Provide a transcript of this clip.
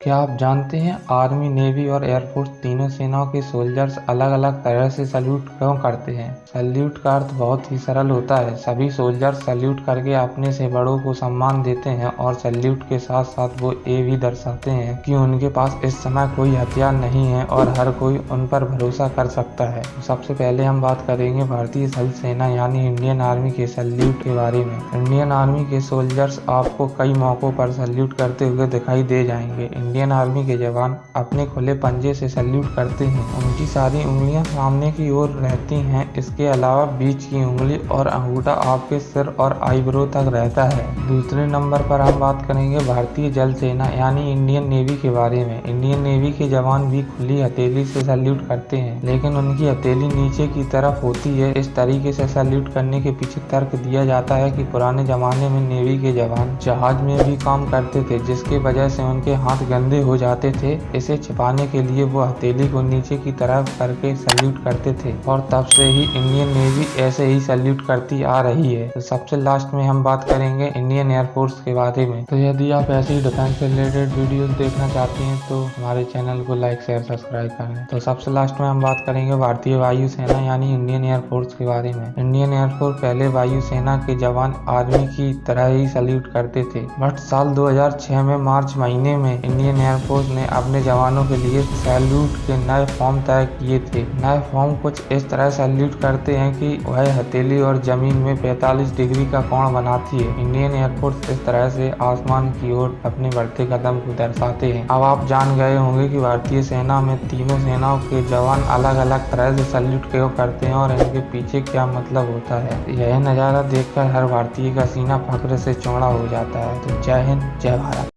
क्या आप जानते हैं आर्मी, नेवी और एयरफोर्स तीनों सेनाओं के सोल्जर्स अलग अलग तरह से सैल्यूट क्यों करते हैं? सैल्यूट का अर्थ बहुत ही सरल होता है। सभी सोल्जर्स सैल्यूट करके अपने से बड़ों को सम्मान देते हैं और सैल्यूट के साथ साथ वो ये भी दर्शाते हैं कि उनके पास इस समय कोई हथियार नहीं है और हर कोई उन पर भरोसा कर सकता है। सबसे पहले हम बात करेंगे भारतीय थल सेना यानी इंडियन आर्मी के सैल्यूट के बारे में। इंडियन आर्मी के सोल्जर्स आपको कई मौकों पर सैल्यूट करते हुए दिखाई दे जाएंगे। इंडियन आर्मी के जवान अपने खुले पंजे से सैल्यूट करते हैं। उनकी सारी उंगलियां सामने की ओर रहती हैं। इसके अलावा बीच की उंगली और अंगूठा आपके सिर और आईब्रो तक रहता है। दूसरे नंबर पर हम बात करेंगे भारतीय जल सेना यानी इंडियन नेवी के बारे में। इंडियन नेवी के जवान भी खुली हथेली से सैल्यूट करते हैं, लेकिन उनकी हथेली नीचे की तरफ होती है। इस तरीके से सैल्यूट करने के पीछे तर्क दिया जाता है कि पुराने जमाने में नेवी के जवान जहाज में भी काम करते थे, जिसकी वजह से उनके हाथ गंदे हो जाते थे। इसे छिपाने के लिए वो हथेली को नीचे की तरफ करके सैल्यूट करते थे और तब से ही इंडियन नेवी ऐसे ही सैल्यूट करती आ रही है। तो सबसे लास्ट में हम बात करेंगे इंडियन एयरफोर्स के बारे में। तो यदि आप ऐसे ही डिफेंस से रिलेटेड वीडियोस देखना चाहते हैं तो हमारे चैनल को लाइक, शेयर, सब्सक्राइब करें। तो सबसे लास्ट में हम बात करेंगे भारतीय वायु सेना यानी इंडियन एयरफोर्स के बारे में। इंडियन एयरफोर्स पहले वायु सेना के जवान आर्मी की तरह ही सैल्यूट करते थे, बट साल 2006 में मार्च महीने में इंडियन एयरफोर्स ने अपने जवानों के लिए सैल्यूट के नए फॉर्म तय किए थे। नए फॉर्म कुछ इस तरह सैल्यूट करते हैं कि वह हथेली और जमीन में 45 डिग्री का कोण बनाती है। इंडियन एयरफोर्स इस तरह से आसमान की ओर अपने बढ़ते कदम को दर्शाते हैं। अब आप जान गए होंगे कि भारतीय सेना में तीनों सेनाओं के जवान अलग अलग तरह से सैल्यूट क्यों करते हैं और इनके पीछे क्या मतलब होता है। यह नज़ारा देखकर हर भारतीय का सीना फख्र से चौड़ा हो जाता है। तो जय हिंद, जय भारत।